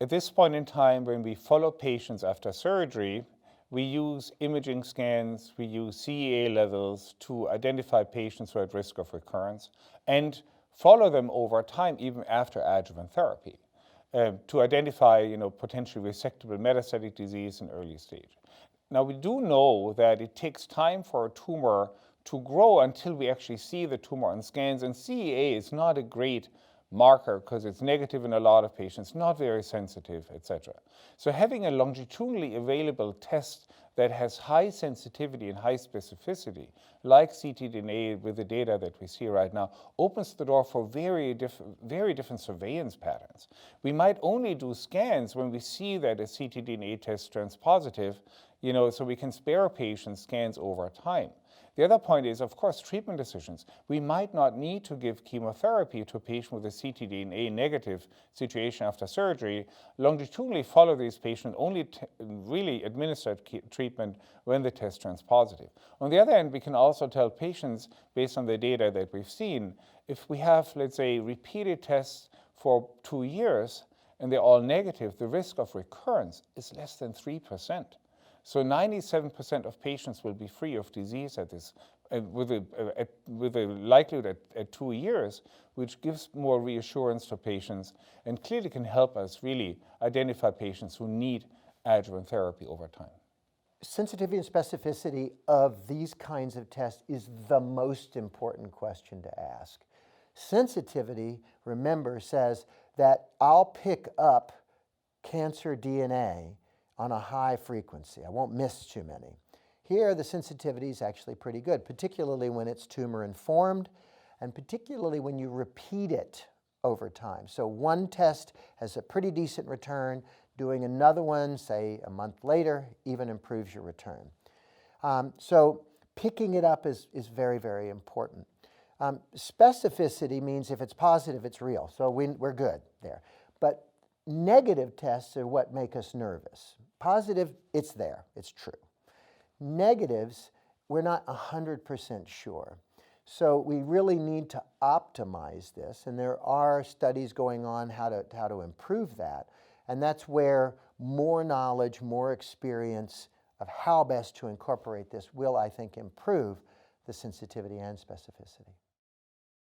At this point in time, when we follow patients after surgery, we use imaging scans, we use CEA levels to identify patients who are at risk of recurrence and follow them over time, even after adjuvant therapy, to identify potentially resectable metastatic disease in early stage. Now, we do know that it takes time for a tumor to grow until we actually see the tumor on scans, and CEA is not a great marker because it's negative in a lot of patients, not very sensitive, etc. So having a longitudinally available test that has high sensitivity and high specificity, like ctDNA with the data that we see right now, opens the door for very different surveillance patterns. We might only do scans when we see that a ctDNA test turns positive, so we can spare patients scans over time. The other point is, of course, treatment decisions. We might not need to give chemotherapy to a patient with a ctDNA negative situation after surgery. Longitudinally follow these patients, only really administer treatment when the test turns positive. On the other hand, we can also tell patients, based on the data that we've seen, if we have, let's say, repeated tests for 2 years and they're all negative, the risk of recurrence is less than 3%. So 97% of patients will be free of disease at this, with a likelihood at 2 years, which gives more reassurance to patients and clearly can help us really identify patients who need adjuvant therapy over time. Sensitivity and specificity of these kinds of tests is the most important question to ask. Sensitivity, remember, says that I'll pick up cancer DNA on a high frequency. I won't miss too many. Here, the sensitivity is actually pretty good, particularly when it's tumor-informed and particularly when you repeat it over time. So one test has a pretty decent return. Doing another one, say a month later, even improves your return. So picking it up is very, very important. Specificity means if it's positive, it's real. So we're good there. But negative tests are what make us nervous. Positive, it's there, it's true. Negatives, we're not 100% sure. So we really need to optimize this, and there are studies going on how to improve that. And that's where more knowledge, more experience of how best to incorporate this will, I think, improve the sensitivity and specificity.